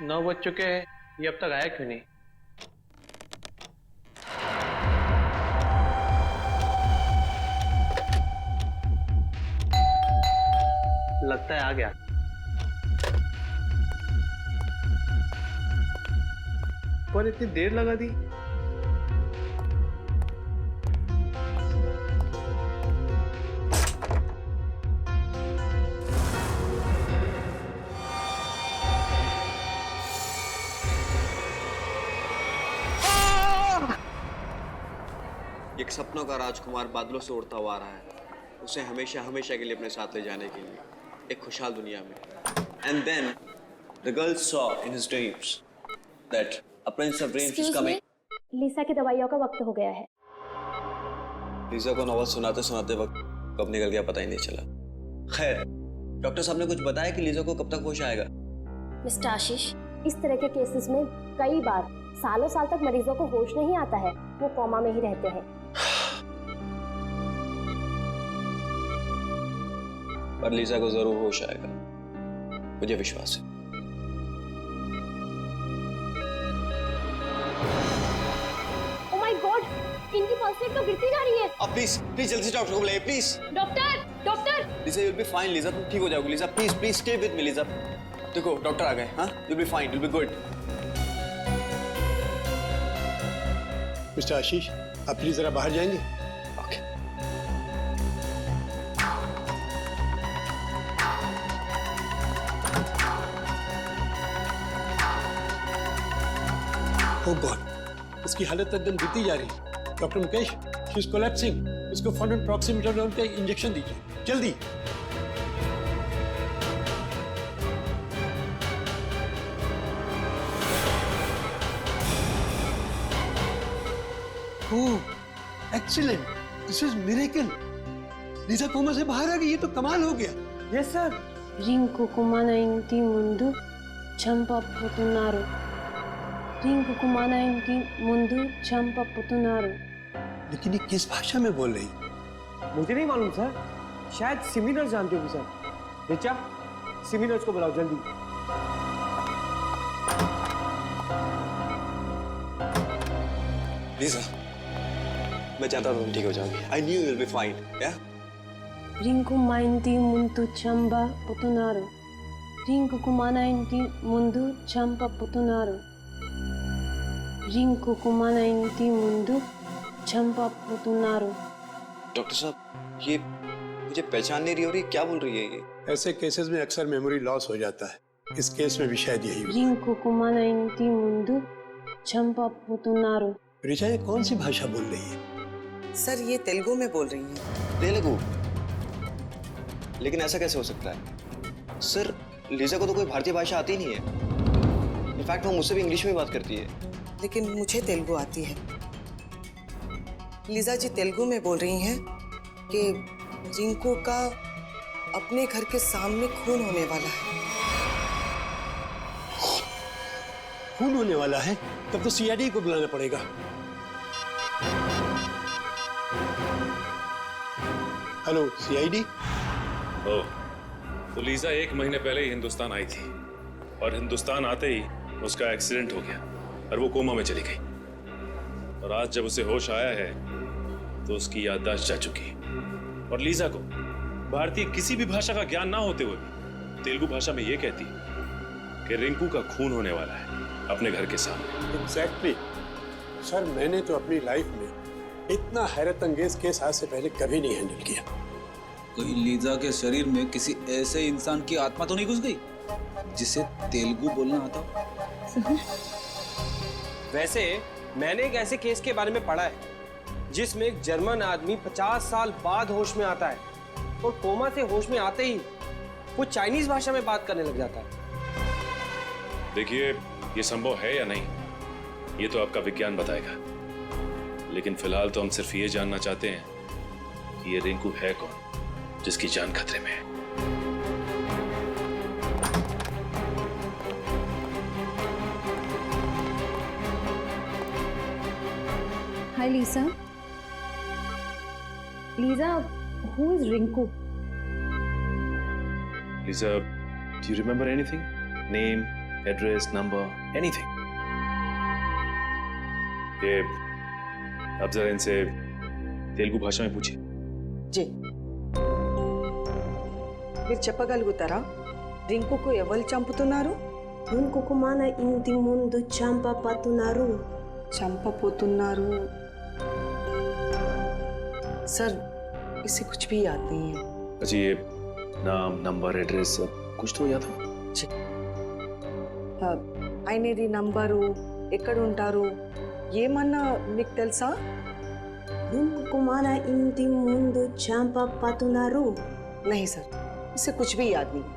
9 बज चुके हैं, ये अब तक आया क्यों नहीं? लगता है आ गया। पर इतनी देर लगा दी। एक सपनों का राजकुमार बादलों से उड़ता हुआ आ रहा है, उसे हमेशा हमेशा के लिए अपने साथ ले जाने के लिए एक खुशहाल दुनिया में। And then the girl saw in his dreams that a prince of dreams is coming. Lisa की दवाइयों का वक्त हो गया है। लीसा को नॉवल सुनाते सुनाते वक्त कब निकल गया पता ही नहीं चला। खैर, डॉक्टर साहब ने कुछ बताया कि लीसा को कब तक होश आएगा? मिस्टर आशीष, इस तरह के केसेस में कई बार सालों साल तक मरीजों को होश नहीं आता है, वो कोमा में ही रहते हैं। पर लीसा को जरूर होश आएगा, मुझे विश्वास है। ओह माय गॉड, इनकी पल्स रेट तो गिरती जा रही है। अब प्लीज प्लीज जल्दी से डॉक्टर को बुलाइए please. Doctor, doctor. Lisa you will be fine. Lisa तुम ठीक हो जाओगी। Lisa please please stay with me. Lisa देखो डॉक्टर आ गए। हाँ, you will be fine, you will be good. Mister Ashish, आप प्लीज जरा बाहर जाएंगे? ओके। ओह गॉड, इसकी हालत एकदम गिरती जा रही है। Doctor Mukesh, she is collapsing. इसको फौरन प्रॉक्सिमिटोजोन का इंजेक्शन दीजिए, जल्दी। Oh excellent, this is miracle. Lisa coma से बाहर आ गई, ये तो कमाल हो गया। Yes sir. రింకుకు మన ఇంటి ముందు చంపపుతున్నారు రింకుకు మన ఇంటి ముందు చంపపుతున్నారు। लेकिन ये किस भाषा में बोल रही? मुझे नहीं मालूम सर, शायद सिमी नर्स जानते होगी सर। बेचा, सिमी नर्स को बुलाओ जल्दी। लीसा, मैं चाहता था तुम ठीक हो जाओगी। I knew you will be fine. या రింకు మా ఇంటి ముందు చంపపుతున్నారు రింకుకు మన ఇంటి ముందు చంపపుతున్నారు రింకుకు మన ఇంటి ముందు చంపపుతున్నారు। डॉक्टर साहब, ये मुझे पहचान नहीं रही हो रही, क्या बोल रही है ये? ऐसे केसेस में अक्सर मेमोरी लॉस हो जाता है। इस केस में भी शायद यही हुआ। రింకుకు మన ఇంటి ముందు చంపపుతున్నారు। ऋचा, ये कौन सी भाषा बोल रही है? सर, ये तेलुगु में बोल रही हैं। तेलुगु? लेकिन ऐसा कैसे हो सकता है? सर, लीजा को तो कोई भारतीय भाषा आती नहीं है। इनफैक्ट वो मुझसे भी इंग्लिश में बात करती है। लेकिन मुझे तेलुगु आती है। लीजा जी तेलुगु में बोल रही हैं कि रिंकू का अपने घर के सामने खून होने वाला है। खून होने वाला है? तब तो सीआईडी को बुलाना पड़ेगा। Hello CID. ओह, तो लीजा 1 महीने पहले ही हिंदुस्तान आई थी और हिंदुस्तान आते ही उसका एक्सीडेंट हो गया और वो कोमा में चली गई। और आज जब उसे होश आया है तो उसकी याददाश्त जा चुकी है। और लीजा को भारतीय किसी भी भाषा का ज्ञान ना होते हुए भी तेलुगु भाषा में ये कहती कि रिंकू का खून होने वाला है अपने घर के सामने। एग्जैक्टली सर, मैंने तो अपनी लाइफ में इतना हैरत अंगेज केस आज से पहले कभी नहीं हैंडल किया। कहीं लीजा के शरीर में किसी ऐसे इंसान की आत्मा तो नहीं घुस गई जिसे तेलुगु बोलना आता हो? वैसे मैंने एक ऐसे केस के बारे में पढ़ा है जिसमें एक जर्मन आदमी 50 साल बाद होश में आता है और कोमा से होश में आते ही वो चाइनीज भाषा में बात करने लग जाता है। देखिए, ये संभव है या नहीं ये तो आपका विज्ञान बताएगा, लेकिन फिलहाल तो हम सिर्फ ये जानना चाहते हैं कि ये रिंकू है कौन जिसकी जान खतरे में है। Hi Lisa. Lisa, who is Rinku? Lisa, do you remember anything? Name, address, number, anything. ये अब जरा इनसे तेलुगु भाषा में पूछिए। जी మీరు చెప్పగలుగుతారా రింకుకు ఎవరు చంపుతున్నారు? కుమాన ఇంటి ముందు చంపబోతున్నారు. చంపపోతున్నారు सर इसे कुछ भी याद नहीं है। अच्छा, ये नाम, नंबर, एड्रेस कुछ तो याद हो? ఆయనది నంబరు, ఎక్కడ ఉంటారు, ఏమన్నా మీకు తెలుసా? కుమాన ఇంటి ముందు చంపబోతున్నారు. नहीं सर, इसे कुछ भी याद नहीं।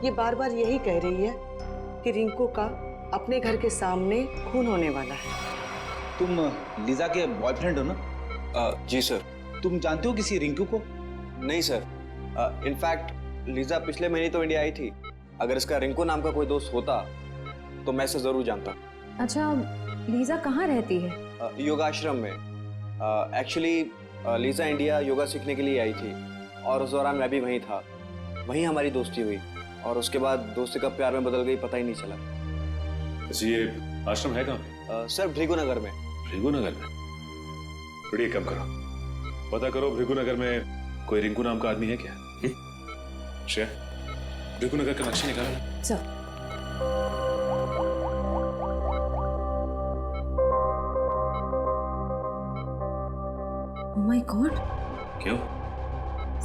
ये बार बार यही कह रही है कि रिंकू का अपने घर के सामने खून होने वाला है। तुम लीजा के बॉयफ्रेंड हो ना? जी सर। तुम जानते हो किसी रिंकू को? नहीं सर, इनफैक्ट लीजा पिछले महीने तो इंडिया आई थी। अगर इसका रिंकू नाम का कोई दोस्त होता तो मैं इसे जरूर जानता। अच्छा, लीजा कहाँ रहती है? योगाश्रम में। एक्चुअली लीजा इंडिया योगा सीखने के लिए आई थी और उस दौरान मैं भी वहीं था। वहीं हमारी दोस्ती हुई और उसके बाद दोस्ती कब प्यार में बदल गई पता ही नहीं चला। अच्छा, ये आश्रम है कहाँ पे? सर भृगुनगर में। भृगुनगर में? बड़ी कम करो, पता करो भृगुनगर में कोई रिंकू नाम का आदमी है क्या? श्रेया, भृगुनगर का नक्शा निकाला ना। सर, ओह माय गॉड, क्यों?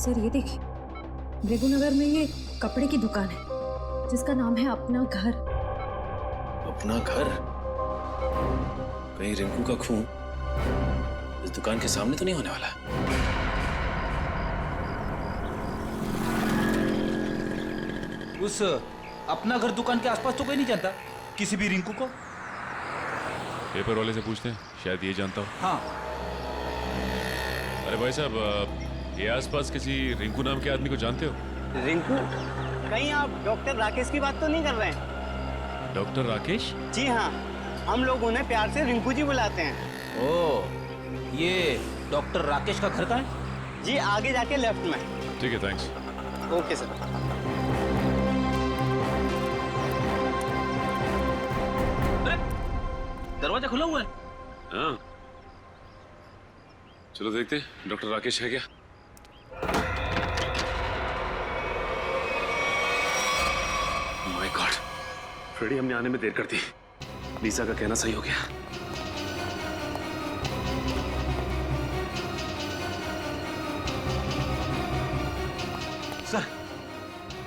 सर ये देखिए, भृगुनगर में ये कपड़े की दुकान है जिसका नाम है अपना घर। अपना घर? कहीं रिंकू का खून इस दुकान के सामने तो नहीं होने वाला? उस अपना घर दुकान के आसपास तो कोई नहीं जानता किसी भी रिंकू को? पेपर वाले से पूछते हैं, शायद ये जानता हो। हाँ। अरे भाई साहब, ये आसपास किसी रिंकू नाम के आदमी को जानते हो? रिंकू? कहीं आप डॉक्टर राकेश की बात तो नहीं कर रहे हैं? डॉक्टर राकेश? जी हाँ, हम लोग उन्हें प्यार से रिंकू जी बुलाते हैं। ओह, ये डॉक्टर राकेश का घर कहाँ है? जी आगे जाके लेफ्ट में। ठीक है, थैंक्स। Okay sir. दरवाजा खुला हुआ है। हाँ, चलो देखते हैं डॉक्टर राकेश है क्या। माय गॉड, फ्रेडी, हमने आने में देर कर दी। लीजा का कहना सही हो गया। सर,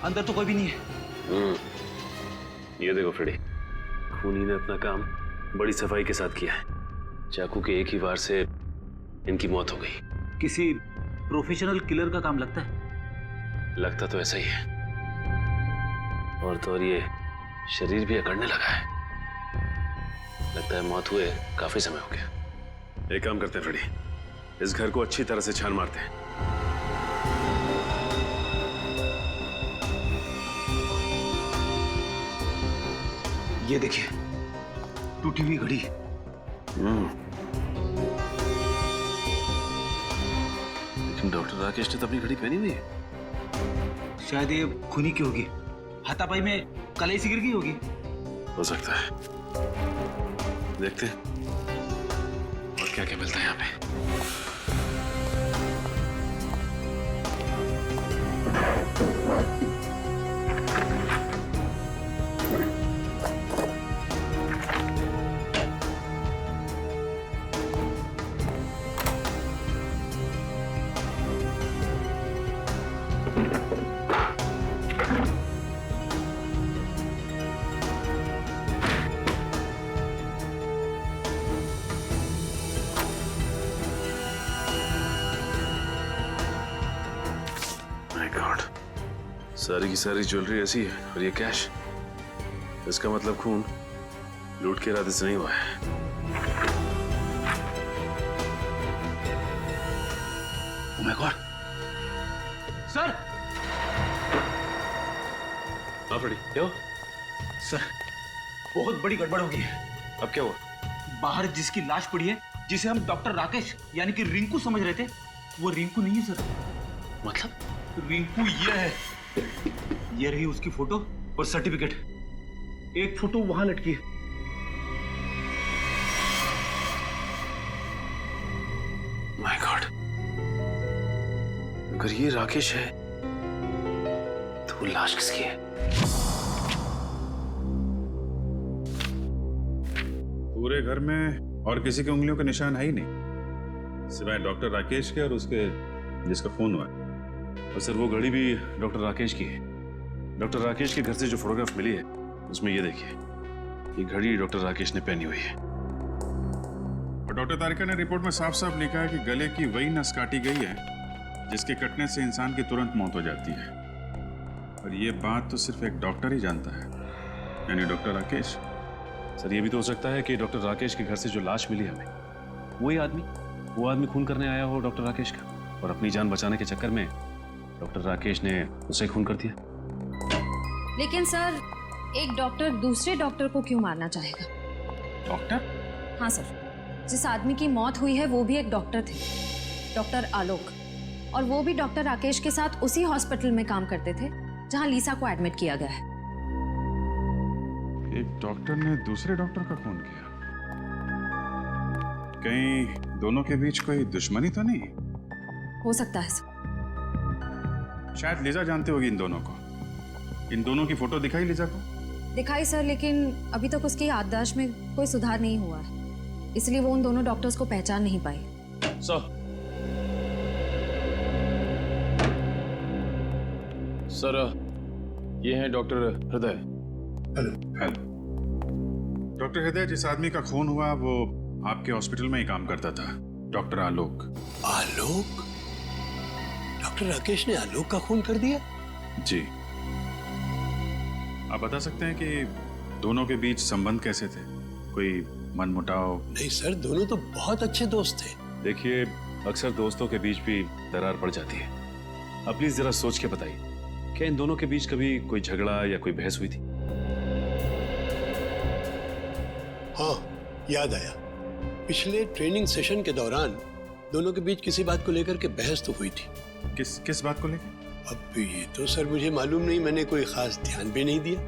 अंदर तो कोई भी नहीं है। ये देखो फ्रेडी, खूनी ने अपना काम बड़ी सफाई के साथ किया है। चाकू के एक ही वार से इनकी मौत हो गई। किसी प्रोफेशनल किलर का काम लगता है। लगता तो ऐसा ही है, और तो और ये शरीर भी अकड़ने लगा है। लगता है मौत हुए काफी समय हो गया। एक काम करते हैं फ्रेडी, इस घर को अच्छी तरह से छान मारते हैं। ये देखिए, टूटी हुई घड़ी। लेकिन डॉक्टर राकेश ने तो अपनी घड़ी पहनी हुई है। शायद ये खूनी की होगी। हाथापाई में कलाई सी गिर गई होगी। हो सकता है, देखते हैं और क्या क्या मिलता है यहाँ पे। सारी की सारी ज्वेलरी ऐसी है और ये कैश। इसका मतलब खून लूट के इरादे से नहीं हुआ है। Oh my God! सर! हाँ फ्रेडी, क्या हुआ? सर, बहुत बड़ी गड़बड़ हो गई है। अब क्या हुआ? बाहर जिसकी लाश पड़ी है, जिसे हम डॉक्टर राकेश यानी कि रिंकू समझ रहे थे, वो रिंकू नहीं है सर। मतलब? रिंकू ये है। ये रही उसकी फोटो और सर्टिफिकेट। एक फोटो वहां लटकी है। माय गॉड, अगर ये राकेश है तो लाश किसकी है? पूरे घर में और किसी की उंगलियों के निशान है ही नहीं, सिवाय डॉक्टर राकेश के और उसके जिसका फोन हुआ है। और सर वो घड़ी भी डॉक्टर राकेश की है। डॉक्टर राकेश के घर से जो फोटोग्राफ मिली है उसमें ये देखिए, ये घड़ी डॉक्टर राकेश ने पहनी हुई है। और डॉक्टर तारिका ने रिपोर्ट में साफ साफ लिखा है कि गले की वही नस काटी गई है जिसके कटने से इंसान की तुरंत मौत हो जाती है। और ये बात तो सिर्फ एक डॉक्टर ही जानता है, यानी डॉक्टर राकेश। सर ये भी तो हो सकता है कि डॉक्टर राकेश के घर से जो लाश मिली हमें, वो आदमी खून करने आया हो डॉक्टर राकेश का, और अपनी जान बचाने के चक्कर में डॉक्टर राकेश ने उसे खून कर दिया। लेकिन सर, एक डॉक्टर दूसरे डॉक्टर को क्यों मारना चाहेगा? डॉक्टर? हाँ सर, जिस आदमी की मौत हुई है वो भी एक डॉक्टर थे, डॉक्टर आलोक, और वो भी डॉक्टर राकेश के साथ उसी हॉस्पिटल में काम करते थे जहां लीसा को एडमिट किया गया है। एक डॉक्टर ने दूसरे डॉक्टर का खून किया? कहीं दोनों के बीच कोई दुश्मनी तो नहीं? हो सकता है सर। शायद लीजा जानती होगी इन दोनों को। इन दोनों की फोटो दिखाई लीजा को? दिखाई सर, लेकिन अभी तक उसकी याददाश्त में कोई सुधार नहीं हुआ है, इसलिए वो उन दोनों डॉक्टर्स को पहचान नहीं पाई। सर, ये हैं डॉक्टर हृदय। हेलो। डॉक्टर हृदय, जिस आदमी का खून हुआ वो आपके हॉस्पिटल में ही काम करता था, डॉक्टर आलोक। आलोक? डॉक्टर राकेश ने आलोक का खून कर दिया? जी। आप बता सकते हैं कि दोनों के बीच संबंध कैसे थे? कोई मनमुटाव? नहीं सर, दोनों तो बहुत अच्छे दोस्त थे। देखिए, अक्सर दोस्तों के बीच भी दरार पड़ जाती है। आप प्लीज जरा सोच के बताइए, क्या इन दोनों के बीच कभी कोई झगड़ा या कोई बहस हुई थी? हाँ, याद आया। पिछले ट्रेनिंग सेशन के दौरान दोनों के बीच किसी बात को लेकर के बहस तो हुई थी। किस बात को लेकर? अब ये तो सर मुझे मालूम नहीं, मैंने कोई खास ध्यान भी नहीं दिया।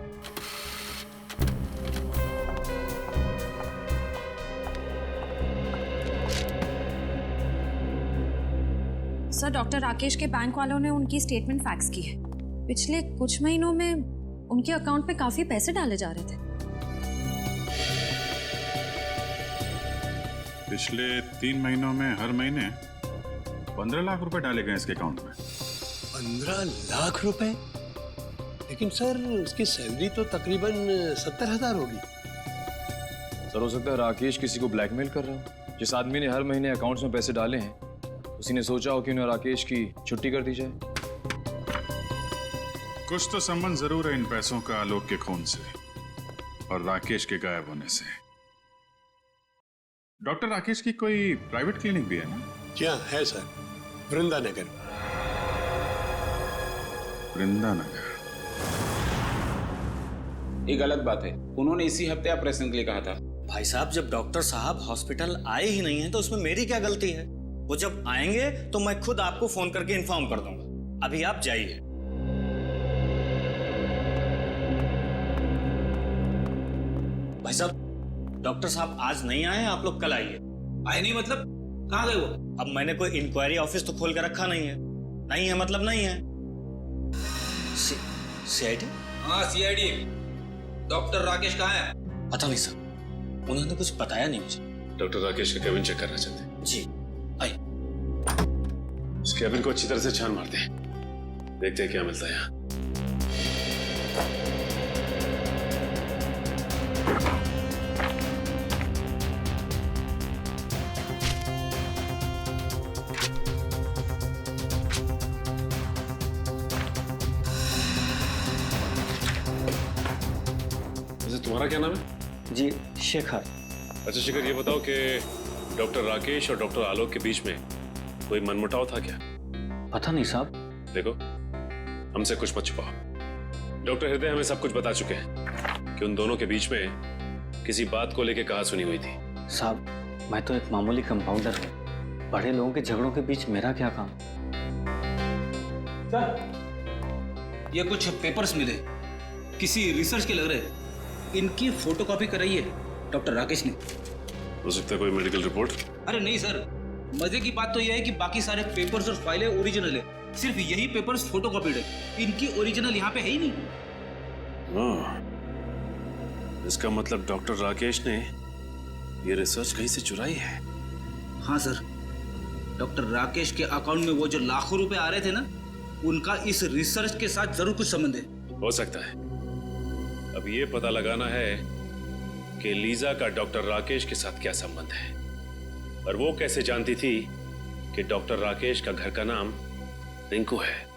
सर, डॉक्टर राकेश के बैंक वालों ने उनकी स्टेटमेंट फैक्स की है। पिछले कुछ महीनों में उनके अकाउंट में काफी पैसे डाले जा रहे थे। पिछले 3 महीनों में हर महीने 15 लाख रुपए डाले गए इसके अकाउंट में। 15 लाख रुपए? लेकिन सर, उसकी सैलरी तो तकरीबन 70,000 होगी। सर, हो सकता है राकेश किसी को ब्लैकमेल कर रहा हो। जिस आदमी ने हर महीने अकाउंट्स में पैसे डाले हैं, उसी ने सोचा हो कि उन्हें राकेश की छुट्टी कर दी जाए। कुछ तो संबंध जरूर है इन पैसों का आलोक के खून से और राकेश के गायब होने से। डॉक्टर राकेश की कोई प्राइवेट क्लिनिक भी है ना? जी हाँ, है सर, वृंदानगर। वृंदानगर? ये गलत बात है। उन्होंने इसी हफ्ते ऑपरेशन के लिए कहा था। भाई साहब, जब डॉक्टर साहब हॉस्पिटल आए ही नहीं है तो उसमें मेरी क्या गलती है? वो जब आएंगे तो मैं खुद आपको फोन करके इन्फॉर्म कर दूंगा। अभी आप जाइए। भाई साहब, डॉक्टर साहब आज नहीं आए, आप लोग कल आइए। आए नहीं मतलब? कहाँ गए वो? अब मैंने कोई इंक्वायरी ऑफिस तो खोल कर रखा नहीं है। नहीं है मतलब नहीं है। सीआईडी? हाँ, सीआईडी। डॉक्टर राकेश कहाँ है? पता नहीं सर, उन्होंने कुछ बताया नहीं मुझे। डॉक्टर राकेश का केबिन चेक करना चाहते हैं? जी, आइए। उस केबिन को अच्छी तरह से छान मारते हैं, देखते हैं क्या मिलता है यहाँ। तुम्हारा क्या नाम है? जी, शेखर। अच्छा शेखर, ये बताओ कि डॉक्टर राकेश और डॉक्टर आलोक के बीच में कोई मनमुटाव था क्या? पता नहीं साहब। देखो, हमसे कुछ मत छुपाओ। डॉक्टर हृदय हमें सब कुछ बता चुके हैं कि उन दोनों के बीच में किसी बात को लेकर कहा सुनी हुई थी। साहब, मैं तो एक मामूली कंपाउंडर हूँ। बड़े लोगों के झगड़ों के बीच मेरा क्या काम? सर, ये कुछ पेपर्स मिले, किसी रिसर्च के लग रहे हैं। इनकी फोटोकॉपी कराई है डॉक्टर राकेश ने। हो सकता है कोई मेडिकल रिपोर्ट। अरे नहीं सर, मजे की बात तो यह है कि बाकी सारे पेपर्स और फाइलें ओरिजिनल है, सिर्फ यही पेपर्स फोटोकॉपीड है। इनकी ओरिजिनल यहाँ पे है ही नहीं। इसका मतलब डॉक्टर राकेश ने ये रिसर्च कहीं से चुराई है। हाँ सर, डॉक्टर राकेश के अकाउंट में वो जो लाखों रुपए आ रहे थे ना, उनका इस रिसर्च के साथ जरूर कुछ संबंध है। हो सकता है। अब ये पता लगाना है कि लीजा का डॉक्टर राकेश के साथ क्या संबंध है, और वो कैसे जानती थी कि डॉक्टर राकेश का घर का नाम रिंकू है।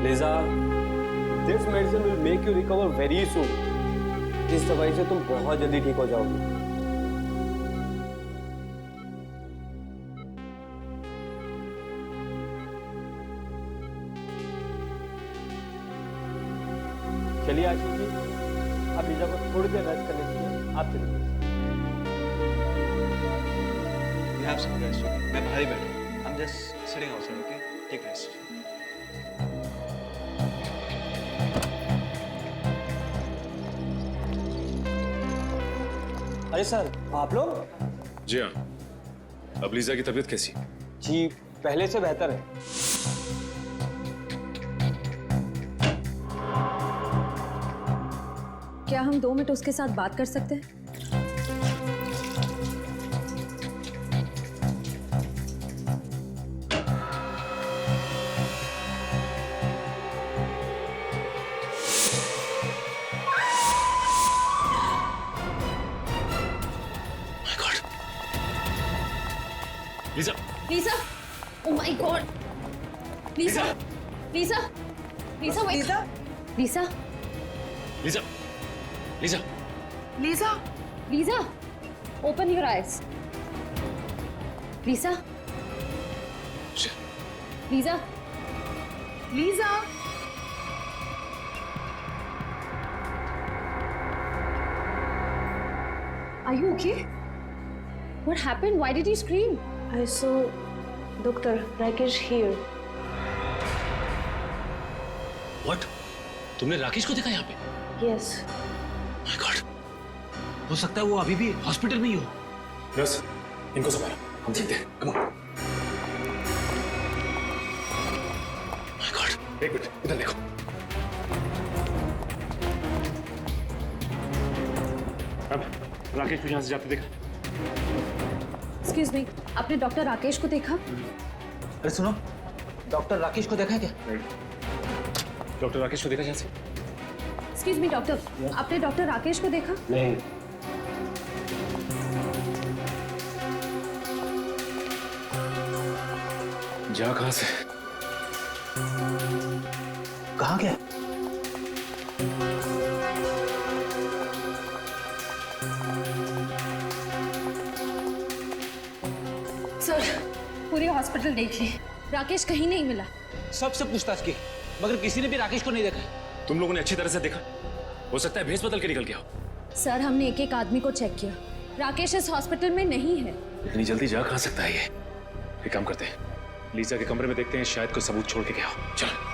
Lisa, this medicine will make you recover very soon. इस दवाई से तुम बहुत जल्दी ठीक हो जाओगी। चलिए आशीष जी, आप लिजा को थोड़ी देर रेस्ट करने दीजिए। आप चलिए। You have some rest, okay? मैं बाहर ही बैठा हूँ। I'm just sitting outside, okay? Take rest. अरे सर, आप लोग? जी हाँ। अब लीजा की तबीयत कैसी? जी, पहले से बेहतर है। क्या हम 2 मिनट उसके साथ बात कर सकते हैं? Lisa! Lisa! Oh my God! Lisa! Lisa! Lisa! wait. Lisa, Lisa! Lisa! Lisa! Lisa, Lisa! Open your eyes. Lisa! Lisa! Lisa. Are you okay? What happened? Why did you scream? I saw Dr. Rakesh here. What? तुमने राकेश को देखा यहाँ पे? Yes. My God, हो सकता है वो अभी भी हॉस्पिटल में ही हो। नर्स, इनको संभालो, हम चलते हैं। Come on. माय गॉड, एक मिनट, इधर देखो। अब राकेश को यहाँ से जाते देखा? Excuse me, आपने डॉक्टर राकेश को देखा? अरे सुनो, डॉक्टर राकेश को देखा है क्या? डॉक्टर राकेश को देखा यहाँ से? Excuse me, डॉक्टर, आपने डॉक्टर राकेश को देखा? नहीं। जा कहाँ से? कहाँ गया? सर, पूरी हॉस्पिटल देख ली, राकेश कहीं नहीं मिला। सबसे पूछताछ की, मगर किसी ने भी राकेश को नहीं देखा। तुम लोगों ने अच्छी तरह से देखा? हो सकता है भेस बदल के निकल गया हो। सर, हमने एक एक आदमी को चेक किया, राकेश इस हॉस्पिटल में नहीं है। इतनी जल्दी जा कहाँ सकता है ये? एक काम करते हैं, लीजा के कमरे में देखते हैं, शायद कोई सबूत छोड़ के गया हो। चलो।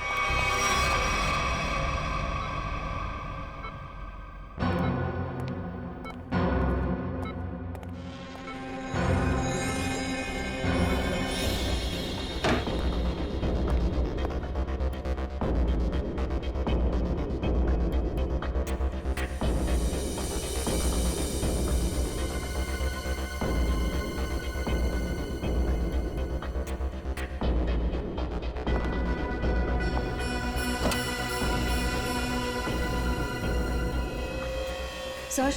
सर,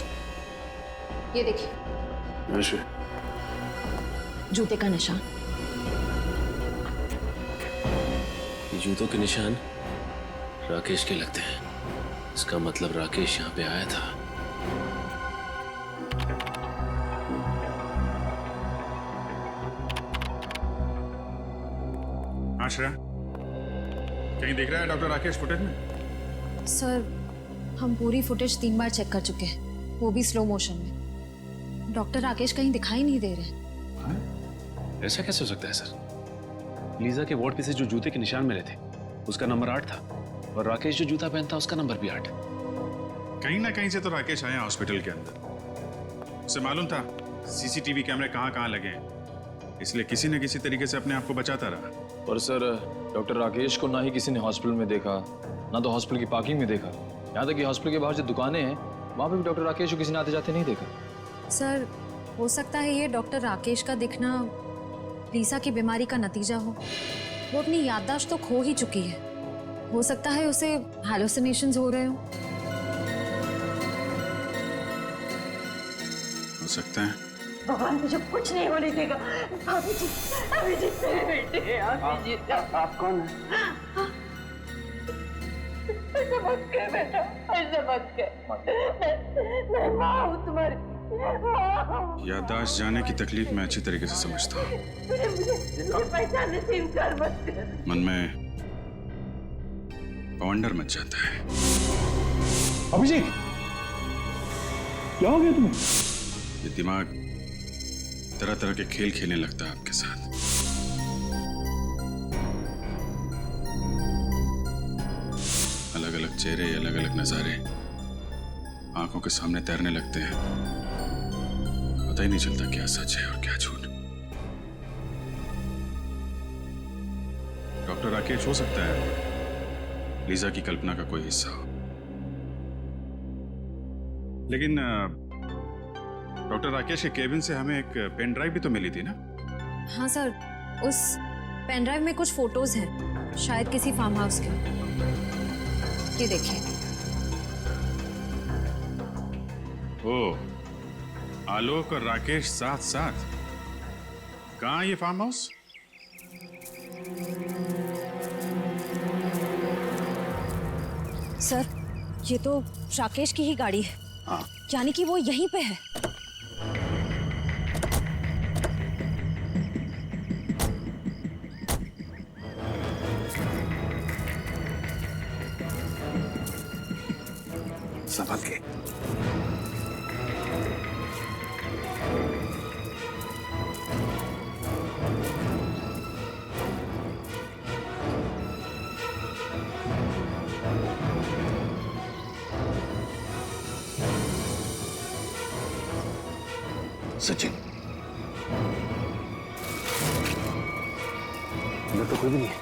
ये देखिए, जूते का निशान। ये जूतों के निशान राकेश के लगते हैं। इसका मतलब राकेश यहाँ पे आया था। आश्रा, कहीं दिख रहा है डॉक्टर राकेश फुटेज में? सर, हम पूरी फुटेज 3 बार चेक कर चुके हैं, वो भी स्लो मोशन में। डॉक्टर राकेश कहीं दिखाई नहीं दे रहे। ऐसा कैसे हो सकता है सर? लीजा के वार्ड पे से जो जूते के निशान मिले थे उसका नंबर 8 था और राकेश जो जूता पहनता उसका नंबर भी 8। कहीं ना कहीं से तो राकेश आया हॉस्पिटल के अंदर। उसे मालूम था सीसीटीवी कैमरे कहाँ लगे हैं, इसलिए किसी न किसी तरीके से अपने आप को बचाता रहा। और सर डॉक्टर राकेश को ना ही किसी ने हॉस्पिटल में देखा, ना तो हॉस्पिटल की पार्किंग में देखा, यहाँ तक कि हॉस्पिटल के बाहर जो दुकानें हैं वहाँ पे भी डॉक्टर राकेश को किसी ने आते जाते नहीं देखा। सर हो सकता है ये डॉक्टर राकेश का दिखना लीसा की बीमारी का नतीजा हो। वो अपनी याददाश्त तो खो ही चुकी है, हो सकता है उसे हैलुसिनेशंस हो रहे हो। हो सकता है। भगवान मुझे कुछ नहीं होने देगा। अभिजीत मेरे बेटे हैं। अभिजीत आप कौन है? ऐसा मत कर बेटा, ऐसा मत कर। मैं माँ हूँ तुम्हारी, माँ हूँ। याददाश्त जाने की तकलीफ मैं अच्छी तरीके से समझता हूँ। मुझे पहचानने से इनकार मत कर। मन में वंडर मच जाता है। अभिजीत, क्या हो गया तुम्हें? ये दिमाग तरह तरह के खेल खेलने लगता है आपके साथ। अलग अलग चेहरे, अलग अलग नजारे आंखों के सामने तैरने लगते हैं। पता ही नहीं चलता क्या सच है और क्या झूठ। डॉक्टर राकेश हो सकता है लीजा की कल्पना का कोई हिस्सा हो, लेकिन डॉक्टर राकेश के केबिन से हमें एक पेन ड्राइव भी तो मिली थी ना? हाँ सर, उस पेन ड्राइव में कुछ फोटोज हैं, शायद किसी फार्म हाउस के। ये देखिए। ओ, आलोक और राकेश साथ साथ। कहाँ ये फार्म हाउस? सर ये तो राकेश की ही गाड़ी है। हाँ। यानी कि वो यहीं पे है। संभल के। सचिन, अंदर तो कोई भी नहीं है।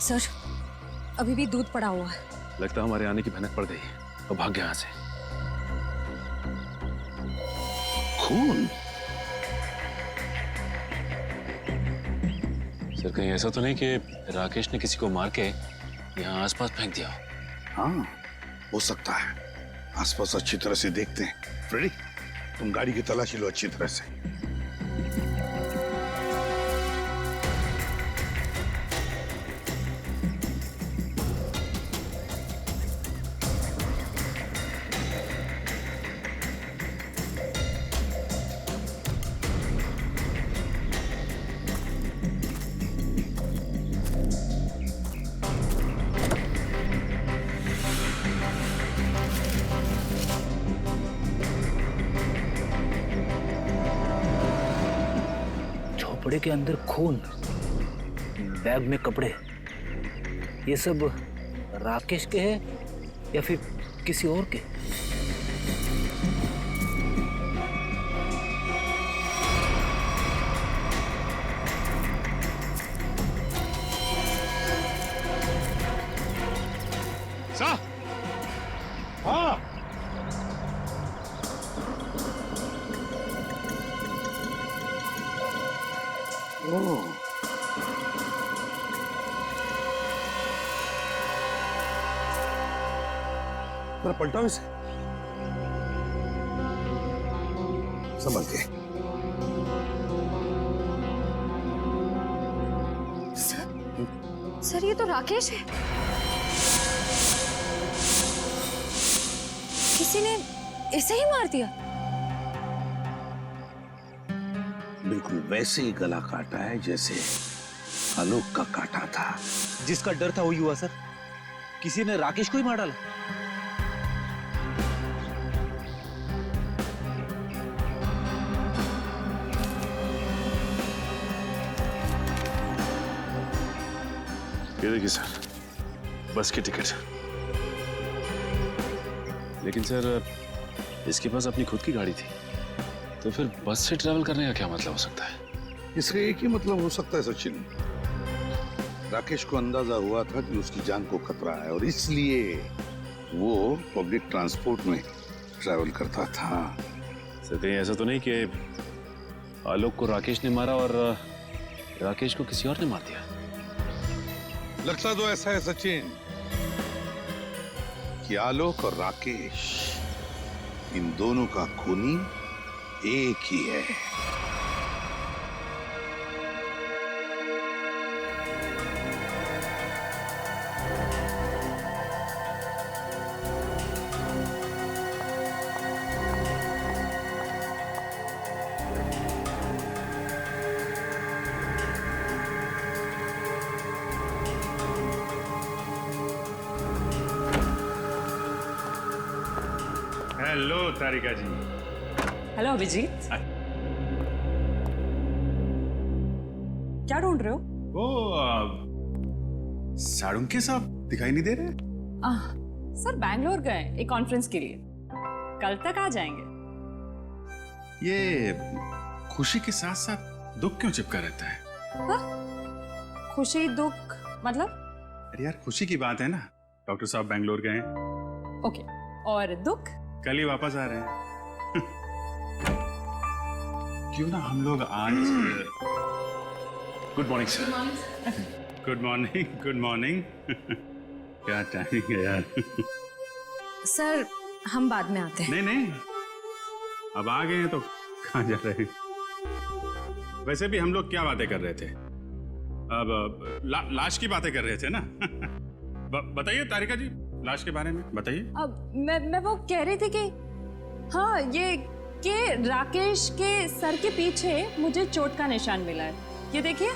सर अभी भी दूध पड़ा हुआ है। लगता है हमारे आने की भनक पड़ गई और भाग गया यहाँ से। खून? सर कहीं ऐसा तो नहीं कि राकेश ने किसी को मार के यहाँ आसपास फेंक दिया हो? हाँ, हो सकता है। आसपास अच्छी तरह से देखते हैं। फ्रेडी, तुम गाड़ी की तलाशी लो अच्छी तरह से। कपड़े के अंदर खून, बैग में कपड़े, ये सब राकेश के हैं या फिर किसी और के? हाँ, पलटाओ इसे। संभल के। सर ये तो राकेश है। किसी ने इसे ही मार दिया। बिल्कुल वैसे ही गला काटा है जैसे आलोक का काटा था। जिसका डर था वही हुआ सर। किसी ने राकेश को ही मार डाला। ये देखिए सर, बस की टिकट। लेकिन सर इसके पास अपनी खुद की गाड़ी थी, तो फिर बस से ट्रैवल करने का क्या मतलब हो सकता है? इसका एक ही मतलब हो सकता है सचिन, राकेश को अंदाजा हुआ था कि उसकी जान को खतरा है और इसलिए वो पब्लिक ट्रांसपोर्ट में ट्रैवल करता था। सर कहीं ऐसा तो नहीं कि आलोक को राकेश ने मारा और राकेश को किसी और ने मार दिया? लगता तो ऐसा है सचिन कि आलोक और राकेश इन दोनों का खूनी एक ही है। हेलो तारिका जी। हेलो अभिजीत। क्या ढूंढ रहे हो? वो साड़ुंके साहब दिखाई नहीं दे रहे? सर बैंगलोर गए एक कॉन्फ्रेंस के लिए, कल तक आ जाएंगे। ये खुशी के साथ साथ दुख क्यों चिपका रहता है? खुशी दुख मतलब? अरे यार खुशी की बात है ना, डॉक्टर साहब बैंगलोर गए हैं। ओके, और दुख? कल ही वापस आ रहे हैं। क्यों ना हम लोग आज। Good morning sir. Good morning, good morning. क्या टाइमिंग है यार। सर हम बाद में आते हैं। नहीं नहीं, अब आ गए हैं तो कहाँ जा रहे हैं? वैसे भी हम लोग क्या बातें कर रहे थे? अब लाश की बातें कर रहे थे ना। बताइए तारिका जी, लाश के बारे में बताइए। अब मैं वो कह रही थी कि हाँ, ये कि राकेश के सर के पीछे मुझे चोट का निशान मिला है। ये देखिए,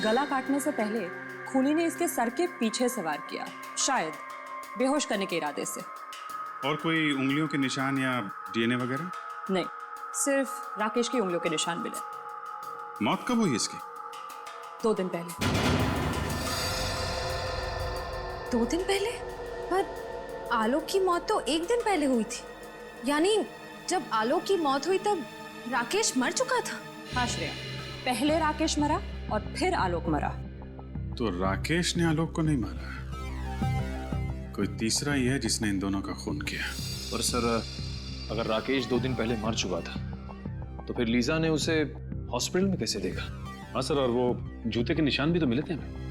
गला काटने से पहले खूनी ने इसके सर के पीछे से वार किया, शायद बेहोश करने के इरादे से। और कोई उंगलियों के निशान या डीएनए वगैरह? नहीं, सिर्फ राकेश की उंगलियों के निशान मिले। मौत कब हुई इसकी? 2 दिन पहले। 2 दिन पहले? पर आलोक की मौत तो 1 दिन पहले हुई थी। यानी जब आलोक की मौत हुई तब राकेश मर चुका था। हाँ श्रेया, पहले राकेश मरा और फिर आलोक मरा। तो राकेश ने आलोक को नहीं मारा, कोई तीसरा ही है जिसने इन दोनों का खून किया। पर सर अगर राकेश 2 दिन पहले मर चुका था तो फिर लीजा ने उसे हॉस्पिटल में कैसे देखा? हाँ सर, और वो जूते के निशान भी तो मिले थे हमें।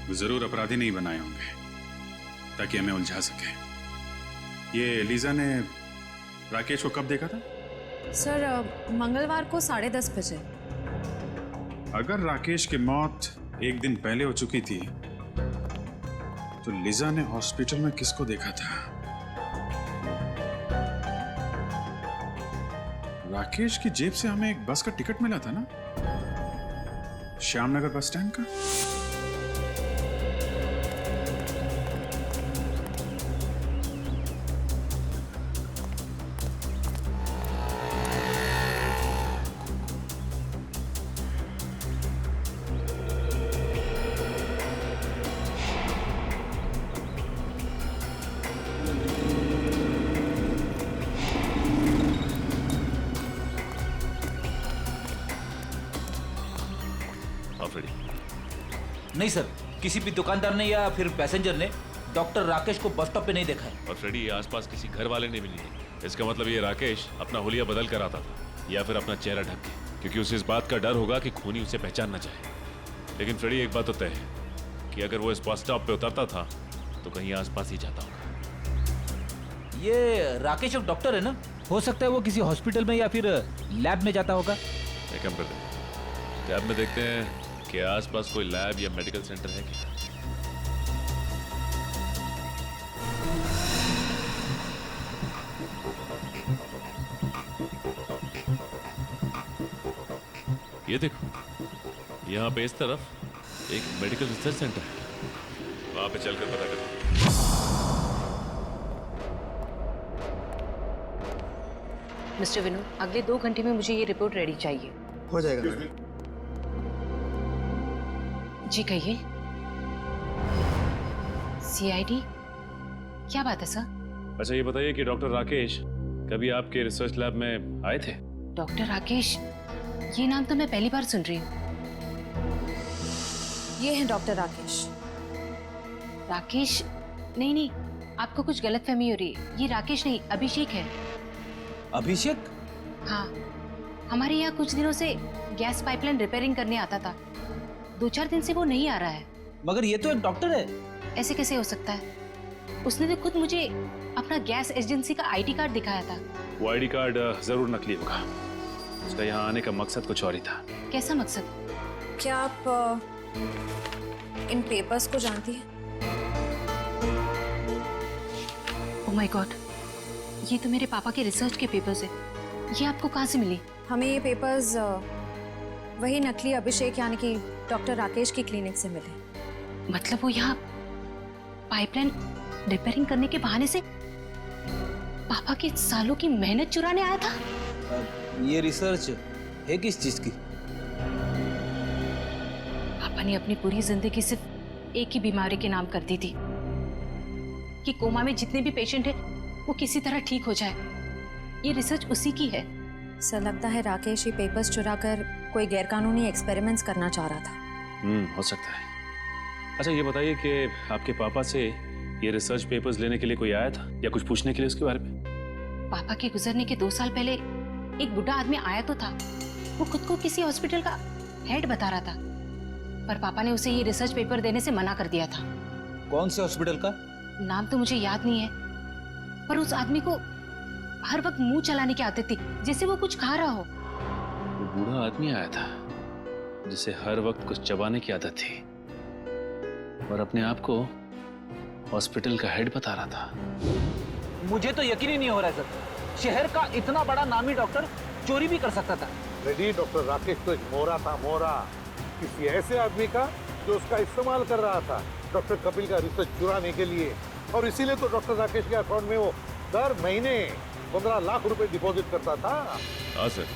वो जरूर अपराधी नहीं बनाए होंगे ताकि हमें उलझा सके। ये लीजा ने राकेश को कब देखा था? सर मंगलवार को 10:30 बजे। अगर राकेश की मौत 1 दिन पहले हो चुकी थी तो लीजा ने हॉस्पिटल में किसको देखा था? राकेश की जेब से हमें एक बस का टिकट मिला था ना, श्यामनगर बस स्टैंड का। नहीं सर, किसी भी दुकानदार ने या फिर पैसेंजर ने डॉक्टर राकेश को बस स्टॉप पे नहीं देखा है। और फ्रेडी, ये आसपास किसी घर वाले ने भी नहीं है। इसका मतलब ये राकेश अपना हुलिया बदल कर आता था या फिर अपना चेहरा ढक के, क्योंकि उसे इस बात का डर होगा कि खूनी उसे पहचान न जाए। लेकिन फ्रेडी, एक बात तो तय है कि अगर वो इस बस स्टॉप पे उतरता था तो कहीं आसपास ही जाता होगा। ये राकेश एक डॉक्टर है ना, हो सकता है वो किसी हॉस्पिटल में या फिर लैब में जाता होगा। एक काम करते हैं, लैब में देखते हैं कि आसपास कोई लैब या मेडिकल सेंटर है क्या। ये देखो, यहाँ पे इस तरफ एक मेडिकल रिसर्च सेंटर है, वहां पे चलकर पता करते हैं। मिस्टर विनोद, अगले 2 घंटे में मुझे ये रिपोर्ट रेडी चाहिए। हो जाएगा मैडम। जी कहिए। सीआईडी, क्या बात है सर? अच्छा ये बताइए कि डॉक्टर राकेश कभी आपके रिसर्च लैब में आए थे? डॉक्टर राकेश, ये नाम तो मैं पहली बार सुन रही हूँ। ये हैं डॉक्टर राकेश। राकेश? नहीं नहीं, आपको कुछ गलतफहमी हो रही है। ये राकेश नहीं, अभिषेक है। अभिषेक? हाँ, हमारे यहाँ कुछ दिनों से गैस पाइपलाइन रिपेयरिंग करने आता था। 2-4 दिन से वो नहीं आ रहा है। मगर ये तो एक डॉक्टर है। ऐसे कैसे हो सकता है? उसने तो खुद मुझे अपना गैस एजेंसी का आईडी कार्ड दिखाया था। वो आईडी कार्ड जरूर नकली होगा। उसका यहाँ आने का मकसद कुछ और ही था। कैसा मकसद? क्या आप इन पेपर्स को जानती हैं? ओह माय गॉड, ये तो मेरे पापा के रिसर्च के पेपर्स है। ये आपको कहाँ से मिली? हमें ये पेपर्स वही नकली अभिषेक यानी कि डॉक्टर राकेश की क्लिनिक से मिले। मतलब वो यहाँ पाइपलाइन रिपेयरिंग करने के बहाने से पापा की सालों की मेहनत चुराने आया था? ये रिसर्च है किस चीज की? पापा ने अपनी पूरी जिंदगी सिर्फ एक ही बीमारी के नाम कर दी थी कि कोमा में जितने भी पेशेंट हैं वो किसी तरह ठीक हो जाए। ये रिसर्च उसी की है। सर लगता है राकेश ये पेपर्स चुराकर कोई गैरकानूनी एक्सपेरिमेंट्स करना चाह रहा था। हो सकता है। अच्छा ये बताइए कि आपके पापा से ये रिसर्च पेपर्स लेने के लिए कोई आया था या कुछ पूछने के लिए उसके बारे में? पापा के गुजरने के 2 साल पहले एक बुढ़ा आदमी आया तो था। वो खुद को किसी हॉस्पिटल का हेड बता रहा था, पर पापा ने उसे ये रिसर्च पेपर देने से मना कर दिया था। कौन से हॉस्पिटल का? नाम तो मुझे याद नहीं है, पर उस आदमी को हर वक्त मुंह चलाने की आदत थी, जैसे वो कुछ खा रहा हो। वो बूढ़ा आदमी आया था जिसे हर वक्त कुछ चबाने की आदत थी और अपने आप को हॉस्पिटल का हेड बता रहा था। मुझे तो यकीन ही नहीं हो रहा है सर। शहर का इतना बड़ा नामी डॉक्टर चोरी भी कर सकता था। रेडी, डॉक्टर राकेश तो एक मोहरा था, मोहरा। किसी ऐसे आदमी का जो उसका इस्तेमाल कर रहा था डॉक्टर कपिल का रिसर्च चुराने के लिए। और इसीलिए तो डॉक्टर राकेश के अकाउंट में वो दर महीने 15 लाख रुपए डिपॉजिट करता था। हाँ सर,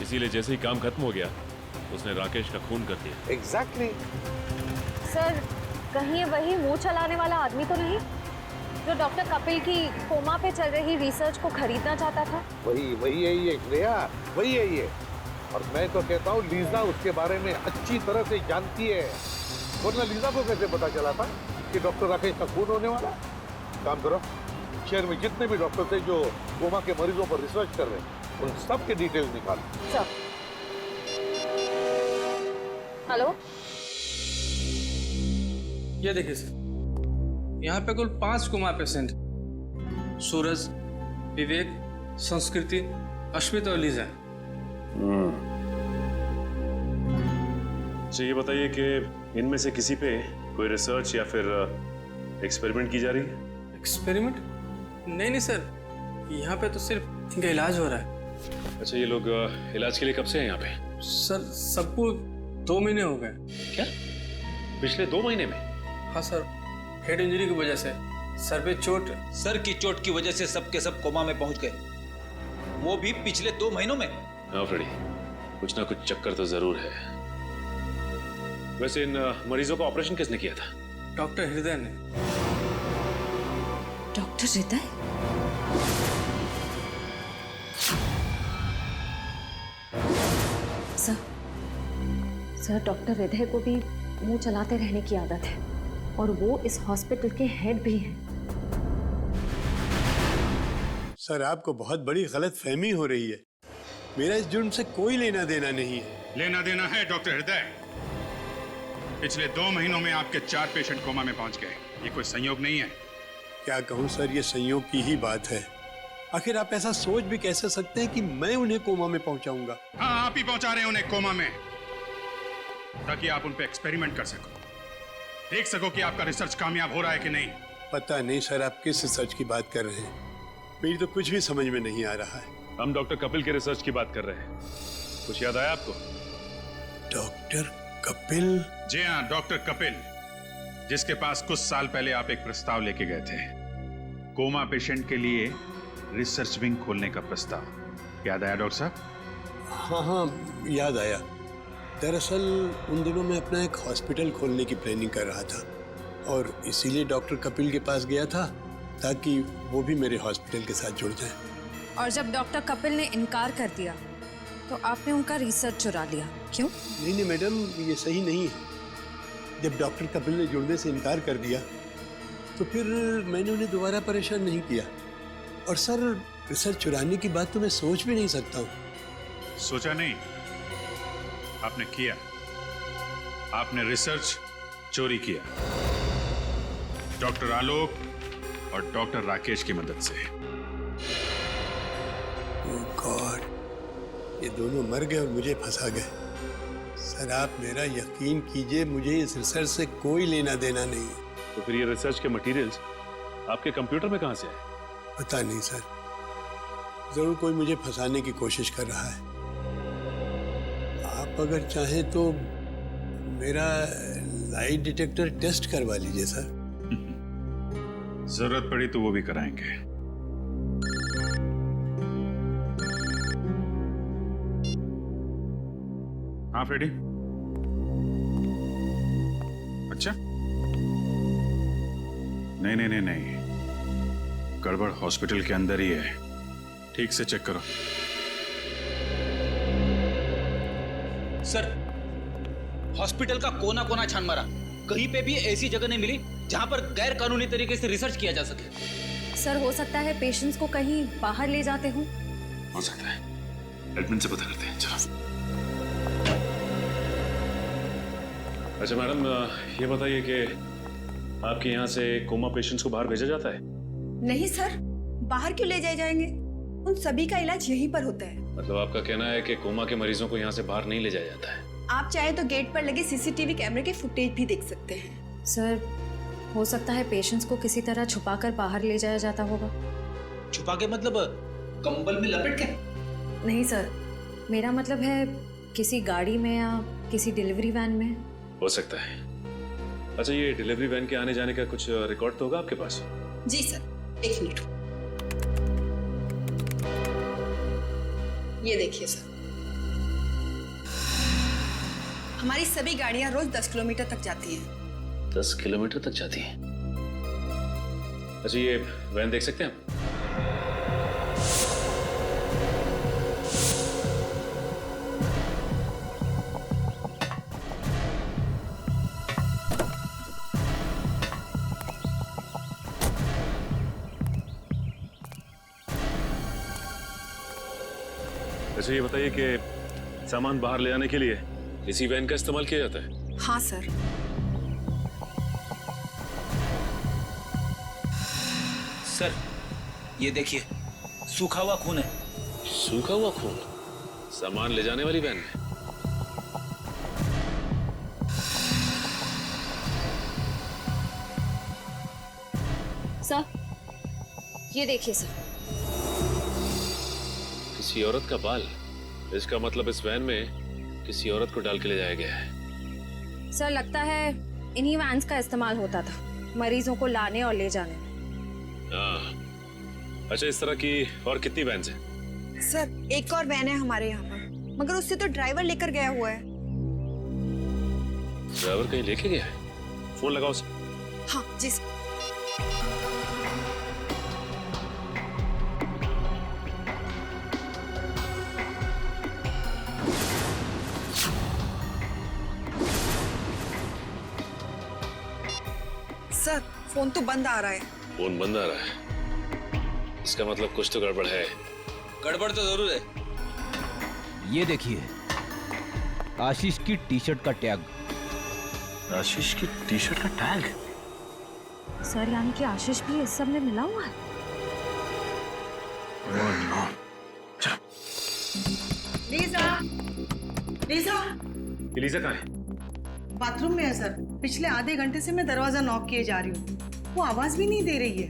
इसीलिए जैसे ही काम खत्म हो गया उसने राकेश का खून कर दिया। एग्जैक्टली। सर कहीं ये वही मुंह चलाने वाला आदमी तो नहीं जो डॉक्टर कपिल की कोमा पे चल रही रिसर्च को खरीदना चाहता था? वही है ये श्रेया, वही है ये। और मैं तो कहता हूँ लीजा उसके बारे में अच्छी तरह से जानती है, वरना लीजा को कैसे पता चला था कि डॉक्टर राकेश का खून होने वाला? काम करो, शहर में जितने भी डॉक्टर थे जो कोमा के मरीजों पर रिसर्च कर रहे हैं उन सब के डिटेल्स निकालो। सर हेलो, ये देखिए सर, यहाँ पे कुल 5 कोमा पेशेंट, सूरज, विवेक, संस्कृति, अश्वित और लीजा। अच्छा ये बताइए कि इनमें से किसी पे कोई रिसर्च या फिर एक्सपेरिमेंट की जा रही है? एक्सपेरिमेंट? नहीं सर, यहाँ पे तो सिर्फ इनका इलाज हो रहा है। अच्छा ये लोग इलाज के लिए कब से हैं यहाँ पे? सर सबको 2 महीने हो गए। क्या? पिछले 2 महीने में? हाँ सर, हेड इंजरी की वजह से सर पे चोट। सर की चोट की वजह से सब के सब कोमा में पहुंच गए, वो भी पिछले 2 महीनों में। हाँ फ्रेडी, कुछ ना कुछ चक्कर तो जरूर है। वैसे इन मरीजों का ऑपरेशन किसने किया था? डॉक्टर हृदय ने। डॉक्टर हृदय? सर डॉक्टर हृदय को भी मुंह चलाते रहने की आदत है और वो इस हॉस्पिटल के हेड भी हैं। सर आपको बहुत बड़ी गलतफहमी हो रही है। मेरा इस जुर्म से कोई लेना देना नहीं है। लेना देना है डॉक्टर हृदय। पिछले 2 महीनों में आपके 4 पेशेंट कोमा में पहुंच गए। ये कोई संयोग नहीं है। क्या कहूँ सर, ये संयोग की ही बात है। आखिर आप ऐसा सोच भी कैसे सकते हैं कि मैं उन्हें कोमा में पहुंचाऊंगा? हाँ, आप ही पहुंचा रहे हैं उन्हें कोमा में, ताकि आप उन पे एक्सपेरिमेंट कर सको, देख सको कि आपका रिसर्च कामयाब हो रहा है कि नहीं। पता नहीं सर आप किस रिसर्च की बात कर रहे हैं, मेरी तो कुछ भी समझ में नहीं आ रहा है। हम डॉक्टर कपिल के रिसर्च की बात कर रहे हैं। कुछ याद आया आपको? डॉक्टर कपिल? जी हाँ, डॉक्टर कपिल, जिसके पास कुछ साल पहले आप एक प्रस्ताव लेके गए थे, कोमा पेशेंट के लिए रिसर्च विंग खोलने का प्रस्ताव। याद आया डॉक्टर साहब? हाँ हाँ याद आया। दरअसल उन दिनों मैं अपना एक हॉस्पिटल खोलने की प्लानिंग कर रहा था और इसीलिए डॉक्टर कपिल के पास गया था ताकि वो भी मेरे हॉस्पिटल के साथ जुड़ जाए। और जब डॉक्टर कपिल ने इनकार कर दिया तो आपने उनका रिसर्च चुरा लिया, क्यों? नहीं मैडम, ये सही नहीं है। जब डॉक्टर कपिल ने जुड़ने से इनकार कर दिया तो फिर मैंने उन्हें दोबारा परेशान नहीं किया। और सर, रिसर्च चुराने की बात तो मैं सोच भी नहीं सकता हूँ। सोचा नहीं, आपने किया। आपने रिसर्च चोरी किया, डॉक्टर आलोक और डॉक्टर राकेश की मदद से। ओह गॉड, ये दोनों मर गए और मुझे फंसा गए। सर, आप मेरा यकीन कीजिए, मुझे इस रिसर्च से कोई लेना देना नहीं है। तो फिर ये रिसर्च के मटेरियल्स आपके कंप्यूटर में कहां से आए? पता नहीं सर, जरूर कोई मुझे फंसाने की कोशिश कर रहा है। आप अगर चाहें तो मेरा लाइट डिटेक्टर टेस्ट करवा लीजिए सर। जरूरत पड़ी तो वो भी कराएंगे। हाँ फ्रेडी, अच्छा नहीं, गड़बड़ हॉस्पिटल के अंदर ही है। ठीक से चेक करो। सर, हॉस्पिटल का कोना कोना छान मारा, कहीं पे भी ऐसी जगह नहीं मिली जहां पर गैर कानूनी तरीके से रिसर्च किया जा सके। सर, हो सकता है पेशेंट्स को कहीं बाहर ले जाते हों। हो सकता है, एडमिन से पता करते हैं। चलो। अच्छा मैडम, ये बताइए कि आपके यहाँ से कोमा पेशेंट्स को बाहर भेजा जाता है? नहीं सर, बाहर क्यों ले जाए जाएंगे? उन सभी का इलाज यहीं पर होता है। मतलब आपका कहना है कि कोमा के मरीजों को यहाँ से बाहर नहीं ले जाया जाता है? आप चाहे तो गेट पर लगे सीसीटीवी कैमरे के फुटेज भी देख सकते हैं। सर, हो सकता है पेशेंट्स को किसी तरह छुपाकर बाहर ले जाया जाता होगा। छुपा के मतलब कंबल में लपेट के? नहीं सर, मेरा मतलब है किसी गाड़ी में या किसी डिलीवरी वैन में। हो सकता है। अच्छा, ये डिलीवरी वैन के आने जाने का कुछ रिकॉर्ड तो होगा आपके पास? जी सर, एक मिनट। ये देखिए सर, हमारी सभी गाड़ियां रोज 10 किलोमीटर तक जाती हैं। 10 किलोमीटर तक जाती हैं? अच्छा, ये वैन देख सकते हैं आप? अच्छा, ये बताइए कि सामान बाहर ले जाने के लिए इसी वैन का इस्तेमाल किया जाता है? हाँ सर। सर, ये देखिए, सूखा हुआ खून है। सूखा हुआ खून? सामान ले जाने वाली वैन में? सर, ये देखिए सर। किसी औरत का बाल? इसका मतलब इस वैन में किसी औरत को डाल के ले जाया गया है। सर, लगता है इन्हीं वैन्स का इस्तेमाल होता था मरीजों को लाने और ले जाने में। अच्छा, इस तरह की और कितनी वैन है? सर, एक और वैन है हमारे यहाँ पर, मगर उससे तो ड्राइवर लेकर गया हुआ है। ड्राइवर कहीं लेके गया है? फोन लगाओ उसे। हाँ जी सर। सर, फोन तो बंद आ रहा है। फोन बंद आ रहा है? इसका मतलब कुछ तो गड़बड़ है। गड़बड़ तो जरूर है। ये देखिए, आशीष की टी शर्ट का टैग। आशीष की टी शर्ट का टैग? सर, यानी कि आशीष भी इस सब में मिला हुआ है? लीजा, लीजा, लीजा कहाँ है? बाथरूम में है सर। पिछले आधे घंटे से मैं दरवाजा नॉक किए जा रही हूँ, वो आवाज भी नहीं दे रही है।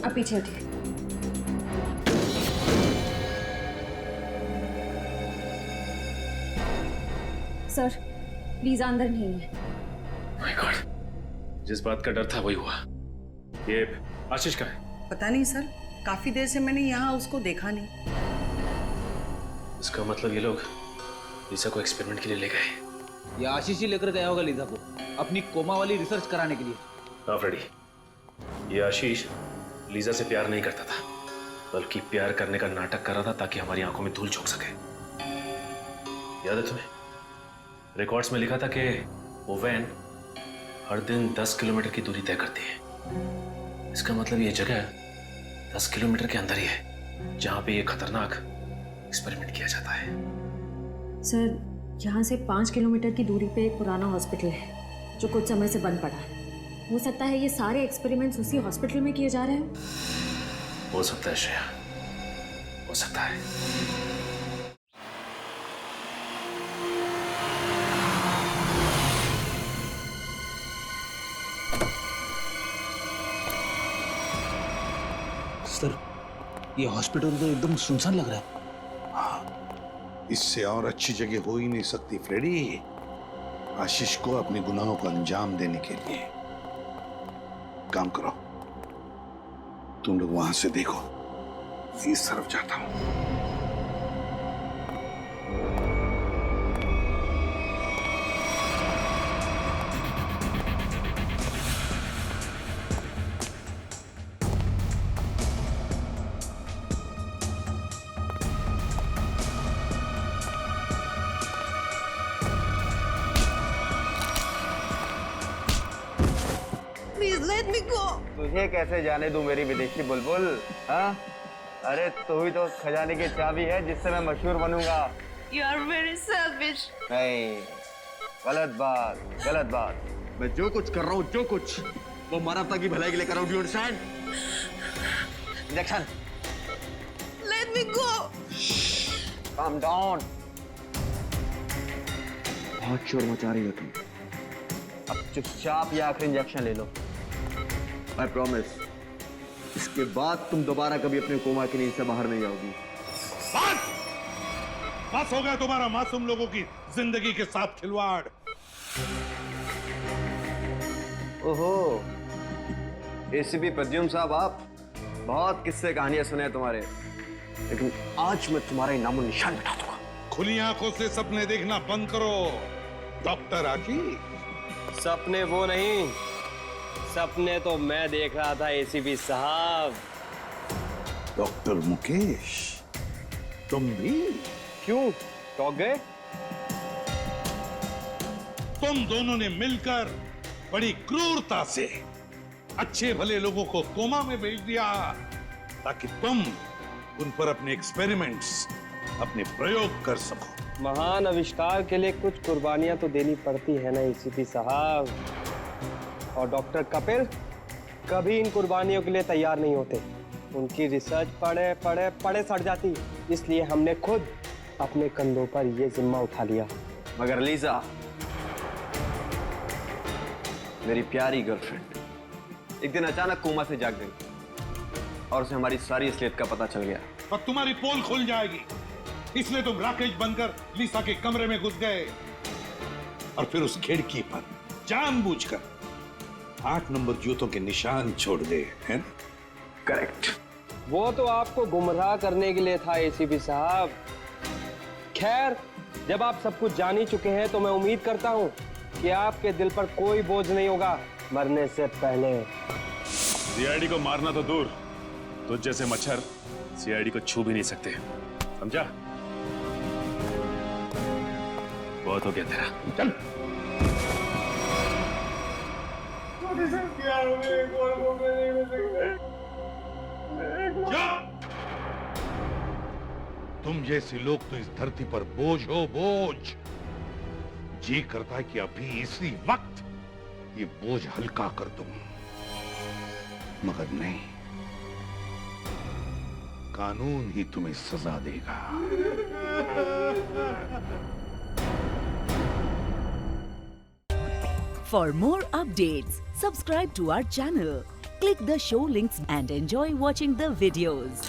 अब पीछे हटिए। सर, लीजा अंदर नहीं है। माय गॉड, जिस बात का डर था वही हुआ। ये आशीष कहाँ है? पता नहीं सर, काफी देर से मैंने यहाँ उसको देखा नहीं। इसका मतलब ये लोग लीजा को एक्सपेरिमेंट के लिए ले गए। ये आशीष ही लेकर गया होगा लीजा को अपनी कोमा वाली रिसर्च कराने के लिए। हाँ फ्रेडी, ये आशीष लीजा से प्यार नहीं करता था, बल्कि प्यार करने का नाटक कर रहा था ताकि हमारी आंखों में धूल झोंक सके। याद है तुम्हें? रिकॉर्ड्स में लिखा था कि वो वैन हर दिन 10 किलोमीटर की दूरी तय करती है। इसका मतलब ये जगह 10 किलोमीटर के अंदर ही है जहां पे ये खतरनाक एक्सपेरिमेंट किया जाता है। सर, यहाँ से 5 किलोमीटर की दूरी पे एक पुराना हॉस्पिटल है जो कुछ समय से बंद पड़ा है। हो सकता है ये सारे एक्सपेरिमेंट्स उसी हॉस्पिटल में किए जा रहे हैं। हो सकता है श्रेया, हो सकता है। सर, ये हॉस्पिटल तो एकदम सुनसान लग रहा है। इससे और अच्छी जगह हो ही नहीं सकती फ्रेडी, आशीष को अपने गुनाहों को अंजाम देने के लिए। काम करो, तुम लोग वहां से देखो, इस तरफ जाता हूं। तुझे कैसे जाने दूं मेरी विदेशी बुलबुल? हाँ, अरे तू ही तो खजाने की चाबी है जिससे मैं मशहूर बनूंगा। You are very selfish. नहीं, गलत बात, गलत बात। मैं जो कुछ कर रहा हूँ, जो कुछ, वो मानवता की भलाई के लिए कर रहा हूँ। Do you understand? Injection. Let me go. Calm down. बहुत शोर मचा रही हो तुम। अब चुपचाप ये आखिरी इंजेक्शन ले लो। I promise, इसके बाद तुम दोबारा कभी अपने कोमा की नींद से बाहर नहीं आओगी। बस हो गया तुम्हारा मासूम लोगों की जिंदगी के साथ खिलवाड़। ओहो, एसीपी प्रद्युम्न साहब, आप बहुत किस्से कहानियां सुने हैं तुम्हारे, लेकिन आज मैं तुम्हारा नामो निशान मिटा दूंगा। खुली आंखों से सपने देखना बंद करो डॉक्टर आशीष। सपने वो नहीं, सपने तो मैं देख रहा था एसीपी साहब। डॉक्टर मुकेश, तुम भी? क्यों, टॉक गए? तुम दोनों ने मिलकर बड़ी क्रूरता से अच्छे भले लोगों को कोमा में भेज दिया ताकि तुम उन पर अपने एक्सपेरिमेंट्स, अपने प्रयोग कर सको। महान आविष्कार के लिए कुछ कुर्बानियां तो देनी पड़ती है ना एसीपी साहब, और डॉक्टर कपिल कभी इन कुर्बानियों के लिए तैयार नहीं होते। उनकी रिसर्च पढ़े पढ़े पढ़े सड़ जाती, इसलिए हमने खुद अपने कंधों पर यह जिम्मा उठा लिया। मगर लीजा, मेरी प्यारी गर्लफ्रेंड, एक दिन अचानक कोमा से जाग गई और उसे हमारी सारी असलियत का पता चल गया। और तुम्हारी पोल खुल जाएगी, इसलिए तुम राकेश बनकर लीसा के कमरे में घुस गए और फिर उस खिड़की पर जानबूझकर 8 नंबर जूतों के निशान छोड़ दे, हैं? करेक्ट। वो तो आपको गुमराह करने के लिए था एसीपी साहब। खैर, जब आप सब कुछ जान ही चुके हैं तो मैं उम्मीद करता हूं कि आपके दिल पर कोई बोझ नहीं होगा मरने से पहले। सीआईडी को मारना तो दूर, तो जैसे मच्छर सीआईडी को छू भी नहीं सकते, समझा? बहुत हो गया तेरा, चल। तुम जैसे लोग तो इस धरती पर बोझ हो, बोझ। जी करता है कि अभी इसी वक्त ये बोझ हल्का कर दूं, मगर नहीं, कानून ही तुम्हें सजा देगा। For more updates, subscribe to our channel, click the show links and enjoy watching the videos.